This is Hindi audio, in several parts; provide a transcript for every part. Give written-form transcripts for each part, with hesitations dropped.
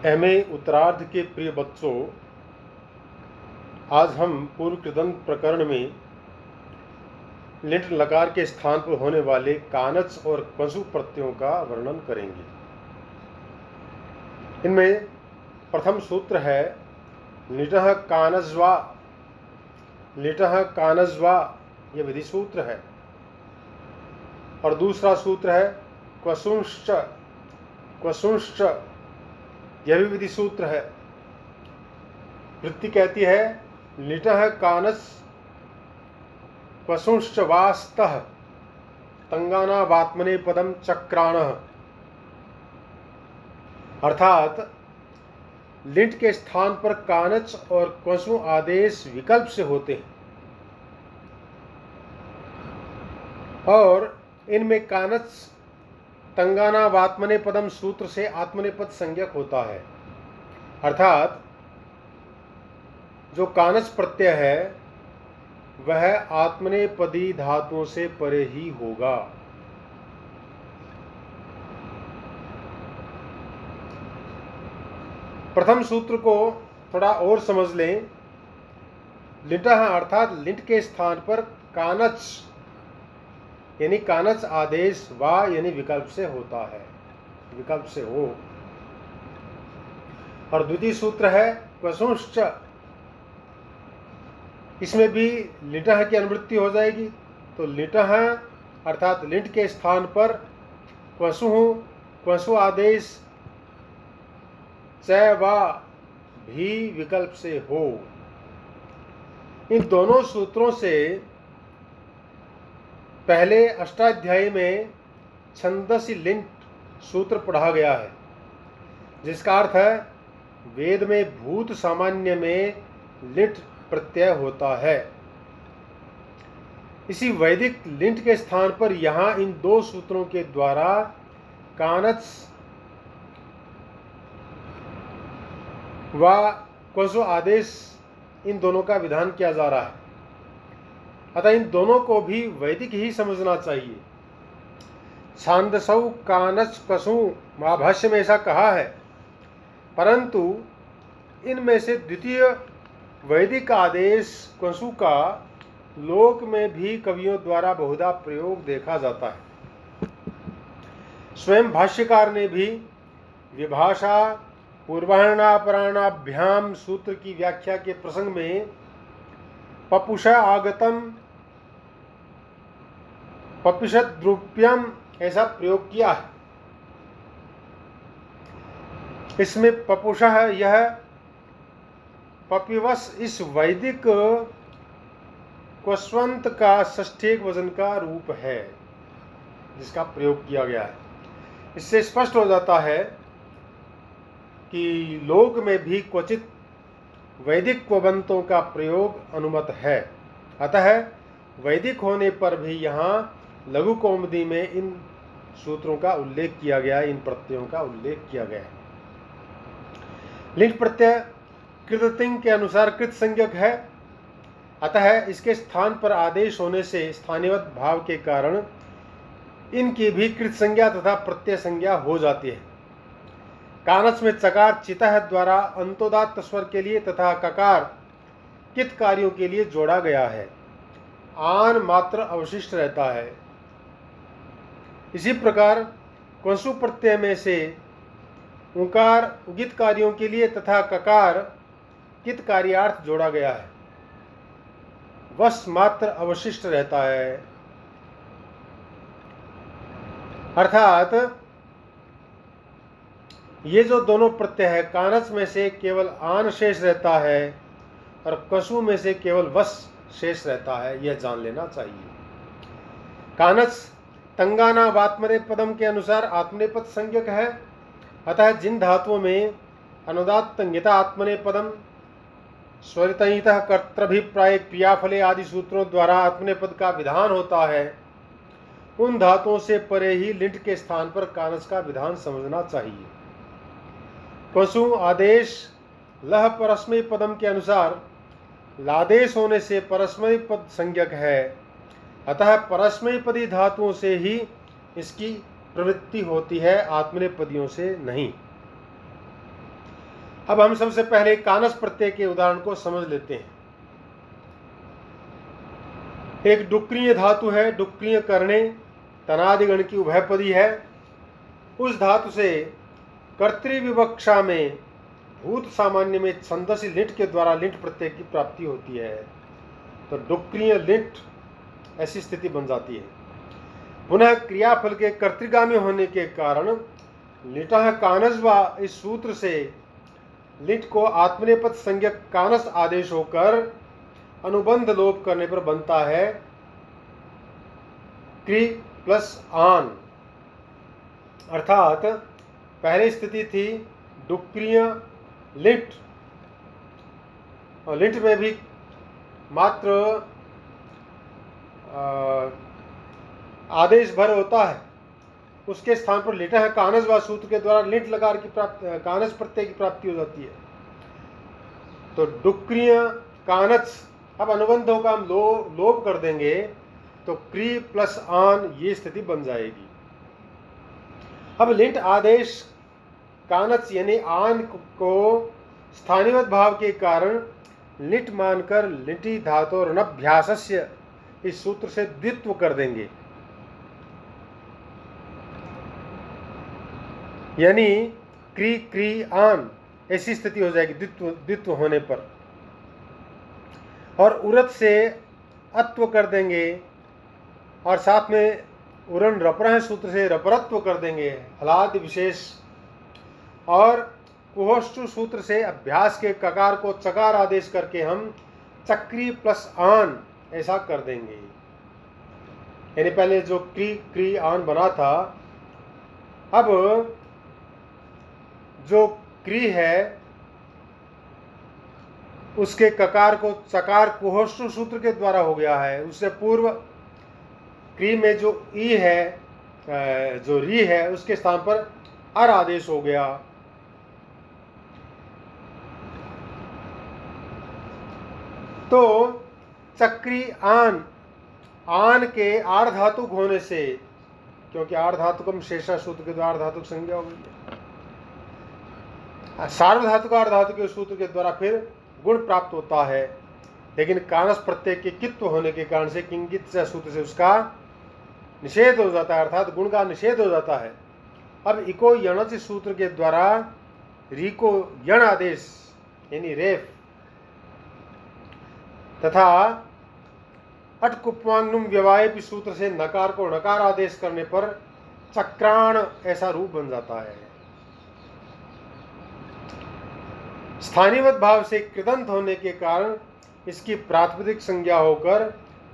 एमए उत्तरार्ध के प्रिय बच्चों, आज हम पूर्व कृदंत प्रकरण में लिट लकार के स्थान पर होने वाले कानच और क्वसु प्रत्ययों का वर्णन करेंगे। इनमें प्रथम सूत्र है लिटः कानज्वा। लिटः कानज्वा यह विधि सूत्र है। और दूसरा सूत्र है क्वसुंश्च। क्वसुंश्च यह भी विधि सूत्र है। वृत्ति कहती है लिटः कानस क्वसुंश्च वास्तः तंगानावात्मने पदम चक्राणः। अर्थात लिट के स्थान पर कानच और क्वसु आदेश विकल्प से होते हैं और इनमें कानच तंगानावात्मने पदम सूत्र से आत्मनेपद संज्ञक होता है। अर्थात जो कानच प्रत्यय है वह आत्मनेपदी धातुओं से परे ही होगा। प्रथम सूत्र को थोड़ा और समझ लें। लिटः अर्थात लिट के स्थान पर कानच यानी कानच आदेश वा यानी विकल्प से होता है, विकल्प से हो। और द्वितीय सूत्र है क्वसुंश्च। इसमें भी लिटः की अनुवृत्ति हो जाएगी। तो लिटः अर्थात लिट के स्थान पर क्वसु आदेश च वा भी विकल्प से हो। इन दोनों सूत्रों से पहले अष्टाध्यायी में छंदसी लिंट सूत्र पढ़ा गया है, जिसका अर्थ है वेद में भूत सामान्य में लिट प्रत्यय होता है। इसी वैदिक लिंट के स्थान पर यहाँ इन दो सूत्रों के द्वारा कानच व क्वसु आदेश इन दोनों का विधान किया जा रहा है। अतः इन दोनों को भी वैदिक ही समझना चाहिए। छांदसौ कानच क्वसु महाभाष्य में ऐसा कहा है, परंतु इनमें से द्वितीय वैदिक आदेश क्वसु का लोक में भी कवियों द्वारा बहुधा प्रयोग देखा जाता है। स्वयं भाष्यकार ने भी विभाषा पूर्वाहरणापराणाभ्याम सूत्र की व्याख्या के प्रसंग में पपुष आगतम पपिषद्रूप्यम ऐसा प्रयोग किया है। इसमें पपुषः यह पपिवस इस वैदिक क्वस्वंत का षष्ठेक वजन का रूप है जिसका प्रयोग किया गया है। इससे स्पष्ट हो जाता है कि लोक में भी क्वचित वैदिक क्वबंतों का प्रयोग अनुमत है। अतः वैदिक होने पर भी यहाँ लघु कौमुदी में इन सूत्रों का उल्लेख किया गया है, इन प्रत्ययों का उल्लेख किया गया है। लिट प्रत्यय कृततिंग के अनुसार कृत संज्ञक है। अतः इसके स्थान पर आदेश होने से स्थानीयवत भाव के कारण इनकी भी कृत संज्ञा तथा प्रत्यय संज्ञा हो जाती है। कानच में चकार चितः द्वारा अंतोदात्त स्वर के लिए तथा ककार कित कार्यों के लिए जोड़ा गया है। आन मात्र अवशिष्ट रहता है। इसी प्रकार क्वसु प्रत्यय में से उकार उगित कार्यों के लिए तथा ककार कित कार्यार्थ जोड़ा गया है। वस मात्र अवशिष्ट रहता है। अर्थात ये जो दोनों प्रत्यय है, कानच में से केवल आन शेष रहता है और क्वसु में से केवल वस शेष रहता है, यह जान लेना चाहिए। कानच तंगानावात्मने पदम के अनुसार आत्मनेपद संज्ञक है। अतः जिन धातुओं में अनुदात्त तंगिता आत्मने पदम स्वरितहितः कर्तृभिप्राय क्रियाफले आदि सूत्रों द्वारा आत्मनेपद का विधान होता है, उन धातुओं से परे ही लिट के स्थान पर कानच का विधान समझना चाहिए। क्वसु आदेश लह परस्मय पदम के अनुसार लादेश होने से परस्मय पद संज्ञक है। अतः परस्मय पदी धातुओं से ही इसकी प्रवृत्ति होती है, आत्मनेपदियों से नहीं। अब हम सबसे पहले कानस प्रत्यय के उदाहरण को समझ लेते हैं। एक डुक्रिय धातु है, डुक्रिय करणे, तनादिगण की उभयपदी है। उस धातु से कर्तृविवक्षा में भूत सामान्य में छंदसी लिट के द्वारा लिट प्रत्यय की प्राप्ति होती है। तो डुक्रिय लिट ऐसी स्थिति बन जाती है। पुनः क्रियाफल के कर्तृगामी होने के कारण लिटः कानस्वा इस सूत्र से लिट को आत्मनेपद संज्ञक कानस आदेश होकर अनुबंध लोप करने पर बनता है क्री प्लस आन। अर्थात पहली स्थिति थी डुक्रिय लिट, और लिट में भी मात्र आदेश भर होता है। उसके स्थान पर लिटः कानस्वा सूत्र के द्वारा लिट लकार की प्राप्ति, कानस प्रत्यय की प्राप्ति हो जाती है। तो डुक्रिय कानस, अब अनुबंधों का हम लोप कर देंगे तो क्री प्लस आन ये स्थिति बन जाएगी। अब लिट आदेश कानस यानी आन को स्थानीयवत भाव के कारण लिट मानकर लिटि धातु ऋणाभ्यासस्य इस सूत्र से द्वित्व कर देंगे। यानी क्री क्री आन ऐसी स्थिति हो जाएगी द्वित्व होने पर। और उरत से अत्व कर देंगे और साथ में उरण रपरह सूत्र से रपरत्व कर देंगे हलादि विशेष। और कुहोष्टु सूत्र से अभ्यास के ककार को चकार आदेश करके हम चक्री प्लस आन ऐसा कर देंगे। यानी पहले जो क्री क्री आन बना था, अब जो क्री है उसके ककार को चकार कुहोष्टु सूत्र के द्वारा हो गया है। उससे पूर्व क्री में जो ई है, जो री है, उसके स्थान पर अर आदेश हो गया। तो चक्री आन, आन के आर धातुक होने से, क्योंकि आर धातुकम शेषा सूत्र के द्वारा धातुक संज्ञा हो गई है, सार्वधातुक आर धातु के सूत्र के द्वारा फिर गुण प्राप्त होता है। लेकिन कानस प्रत्यय के कित्व होने के कारण से किंगित सूत्र से उसका निषेध हो जाता है, अर्थात गुण का निषेध हो जाता है। अब इको यणच सूत्र के द्वारा री को यण आदेश यानी रेफ तथा अटकुप्वांगनुम व्यवायपि सूत्र से नकार को नकार आदेश करने पर चक्राण ऐसा रूप बन जाता है। स्थानीयवत भाव से कृदंत होने के कारण इसकी प्रातिपदिक संज्ञा होकर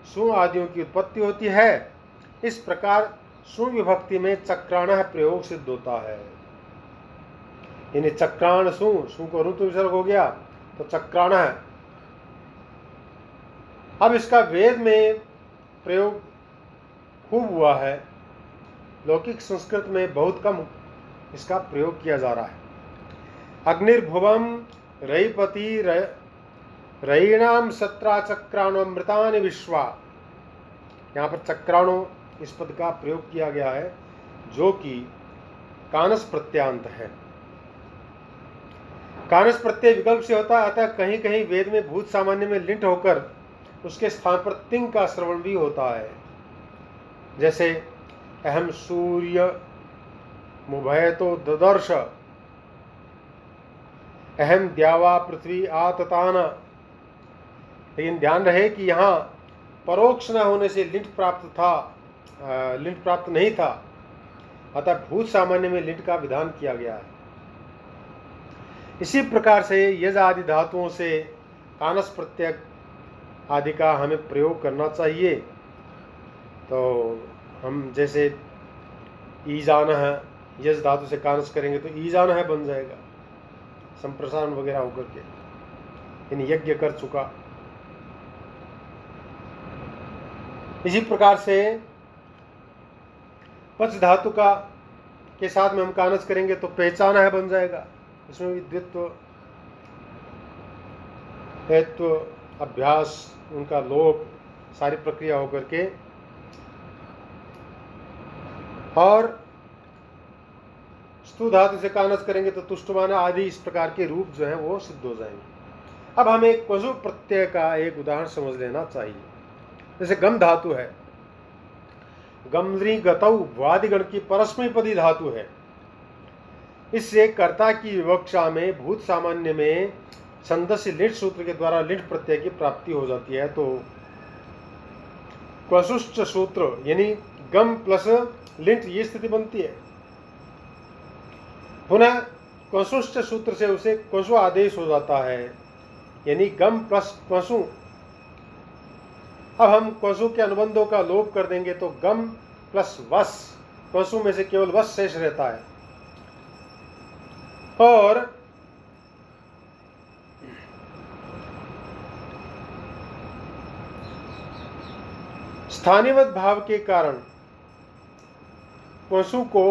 सु आदियों की उत्पत्ति होती है। इस प्रकार सु विभक्ति में चक्राण प्रयोग सिद्ध होता है। यानी चक्राण सु, सु को ऋतु विसर्ग हो गया तो चक्राण है। अब इसका वेद में प्रयोग खूब हुआ है, लौकिक संस्कृत में बहुत कम इसका प्रयोग किया जा रहा है। अग्निर्भुवम रईपति रईणाम सत्रा चक्राणो मृतानि विश्वा, यहाँ पर चक्राणो इस पद का प्रयोग किया गया है जो कि कानस प्रत्यांत है। कानस प्रत्यय विकल्प से होता है, अतः कहीं कहीं वेद में भूत सामान्य में लिंट होकर उसके स्थान पर तिंग का श्रवण भी होता है। जैसे अहम सूर्य मुभयतो ददर्श, अहम द्यावा पृथ्वी आततान। लेकिन ध्यान रहे कि यहाँ परोक्ष न होने से लिंट प्राप्त था, लिंट प्राप्त नहीं था, अतः भूत सामान्य में लिंट का विधान किया गया है। इसी प्रकार से यज आदि धातुओं से कानस प्रत्यय आदि का हमें प्रयोग करना चाहिए। तो हम जैसे ईजान है, यज धातु से कानस करेंगे तो ईजान है बन जाएगा, संप्रसारण वगैरह होकर के, यानी यज्ञ कर चुका। इसी प्रकार से पच धातु का के साथ में हम कानस करेंगे तो पहचान है बन जाएगा। इसमें भी द्वित्व, हेत्व, अभ्यास, उनका लोप, सारी प्रक्रिया होकर के। और स्तु धातु से कानस करेंगे तो तुष्टुमान आदि इस प्रकार के रूप जो है वो सिद्ध हो जाएंगे। अब हमें एक क्वसु प्रत्यय का एक उदाहरण समझ लेना चाहिए। जैसे गम धातु है, गमद्री गतौ वादिगण की परस्मैपदी धातु है। इससे कर्ता की विवक्षा में भूत सामान्य में छंदस्य लिट सूत्र के द्वारा लिट प्रत्यय की प्राप्ति हो जाती है। तो क्वसुश्च सूत्र यानी गम प्लस लिट ये स्थिति बनती है। पुनः क्वसुश्च सूत्र से उसे क्वसु आदेश हो जाता है, यानी गम प्लस क्वसु। अब हम क्वसु के अनुबंधों का लोप कर देंगे तो गम प्लस वस, क्वसु में से केवल वस शेष रहता है। और स्थानीयवत भाव के कारण क्वसु को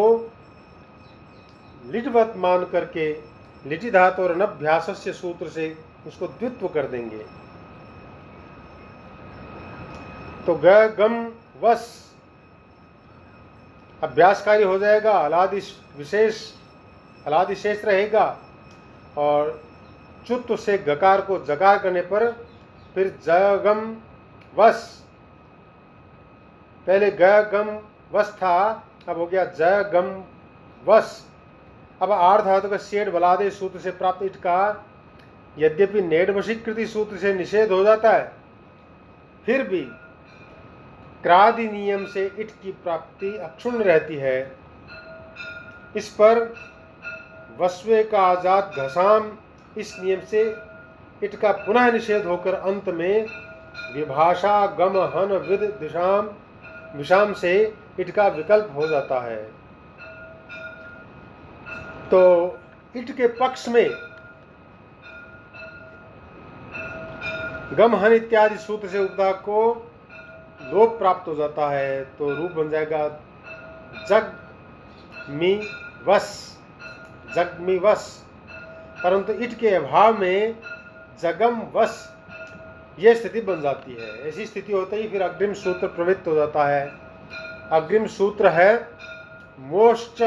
लिटवत मान करके लिटि धातु और अनभ्यासस्य सूत्र से उसको द्वित्व कर देंगे। तो ग गम वस अभ्यासकारी हो जाएगा, अलादि शेष रहेगा, और चुत्व से गकार को जकार करने पर फिर जगम वस, पहले ग गम वस था, अब हो गया ज गम वस। अब आर्ध धातु का शेड बलादे सूत्र से प्राप्त इट का यद्यपि नेडवशीकृति सूत्र से निषेध हो जाता है, फिर भी क्रादि नियम से इट की प्राप्ति अक्षुण्ण रहती है। इस पर वस्वे का आजाद घसाम इस नियम से इट का पुनः निषेध होकर अंत में विभाषा गम हन विद दिशाम विषाम से इट का विकल्प हो जाता है। तो इट के पक्ष में गम हन इत्यादि सूत्र से उपदा को लोप प्राप्त हो जाता है। तो रूप बन जाएगा जग मी वस, जग मी वस। परंतु इट के अभाव में जगम वस ये स्थिति बन जाती है। ऐसी स्थिति होते ही फिर अग्रिम सूत्र प्रवृत्त हो जाता है। अग्रिम सूत्र है मोश्च,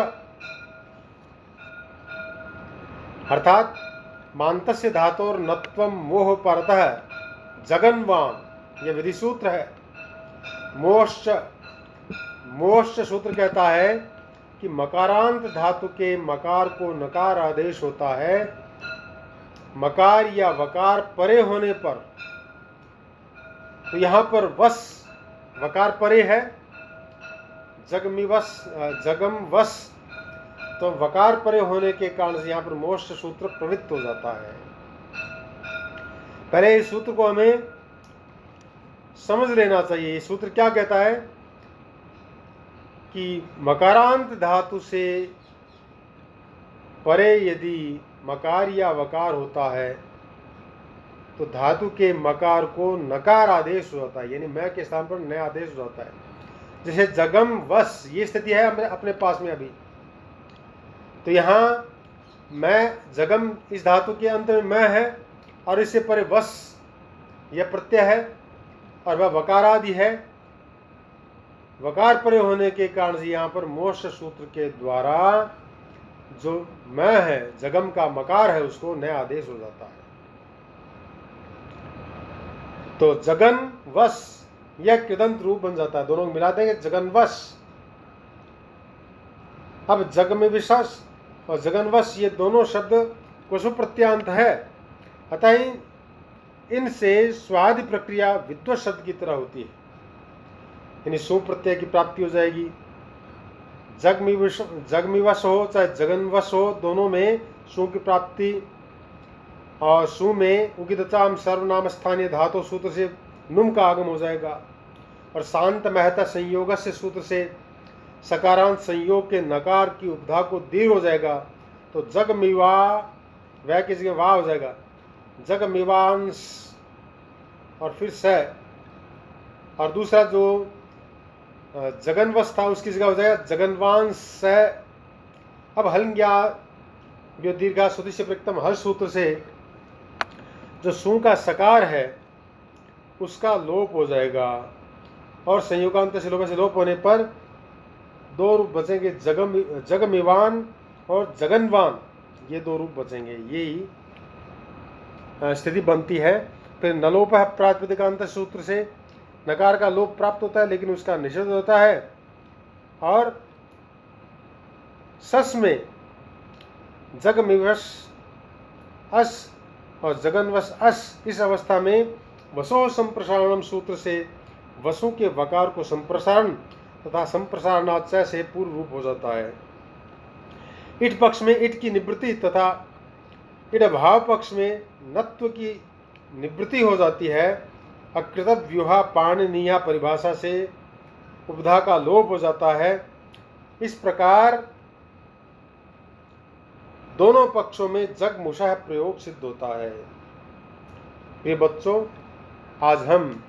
अर्थात मांतस्य धातोर नत्वम मोह परतः जगन्वाम, यह विधि सूत्र है। मोश्च, मोश्च सूत्र कहता है कि मकारांत धातु के मकार को नकार आदेश होता है। मकार या वकार परे होने पर, तो यहां पर वस वकार परे है, जगमिवस जगम वस, तो वकार परे होने के कारण से यहां पर मोक्ष सूत्र प्रवृत्त हो जाता है। पहले इस सूत्र को हमें समझ लेना चाहिए। इस सूत्र क्या कहता है कि मकारांत धातु से परे यदि मकार या वकार होता है तो धातु के मकार को नकार आदेश हो जाता है, यानी मैं के स्थान पर नया आदेश हो जाता है। जैसे जगम वस ये स्थिति है अपने पास में अभी, तो यहाँ मैं जगम इस धातु के अंत में मैं है और इससे परे वस यह प्रत्यय है और वह वकारादि है। वकार परे होने के कारण से यहाँ पर मोक्ष सूत्र के द्वारा जो मैं है जगम का मकार है उसको नया आदेश हो जाता है। तो जगन वस यह कृदंत रूप बन जाता है। दोनों मिला देंगे जगन वस। अब जग में विश्वास और जगनवश ये दोनों शब्द कुसु प्रत्यांत है, अतः इनसे स्वादि प्रक्रिया विद्वत शब्द की तरह होती है, यानी सु प्रत्यय की प्राप्ति हो जाएगी। जगमिवश हो चाहे जगनवश हो, दोनों में सु की प्राप्ति, और सु में उगिदचाम सर्वनाम स्थानीय धातु सूत्र से नुम का आगम हो जाएगा, और शांत महता संयोग से सूत्र से सकारांत संयोग के नकार की उपधा को दीर्घ हो जाएगा। तो जगमिवा वह की जगह वाह हो जाएगा, जगमिवांश और फिर स, और दूसरा जो जगनवश था उसकी जगह हो जाएगा जगनवांश स। अब हलंग्या जो दीर्घा श्रुति से प्रयुक्तम हल सूत्र से जो सु का सकार है उसका लोप हो जाएगा, और संयोगांत से लोप होने पर दो रूप बचेंगे जगमिवान और जगन्वान, ये दो रूप बचेंगे, यही स्थिति बनती है। फिर नलोप प्रातिपदिकांत सूत्र से नकार का लोप प्राप्त होता है लेकिन उसका निषेध होता है। और सस में जगमिवश अस और जगन्वश अस, इस अवस्था में वसो संप्रसारणम सूत्र से वसु के वकार को संप्रसारण तथा संप्रसारणाचय से पूर्व रूप हो जाता है। इट पक्ष में इट की निवृत्ति तथा इट भाव पक्ष में नत्व की निवृत्ति हो जाती है। अकृत व्यूहा पाणिनीय परिभाषा से उपधा का लोप हो जाता है। इस प्रकार दोनों पक्षों में जगमुषः प्रयोग सिद्ध होता है। ये बच्चों, आज हम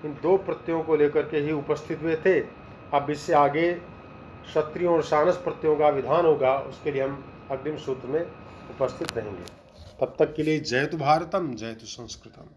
इन दो प्रत्ययों को लेकर के ही उपस्थित हुए थे। अब इससे आगे क्षत्रियों और शानस प्रत्ययों का विधान होगा, उसके लिए हम अग्रिम सूत्र में उपस्थित रहेंगे। तब तक के लिए जयतु भारतम, जयतु संस्कृतम।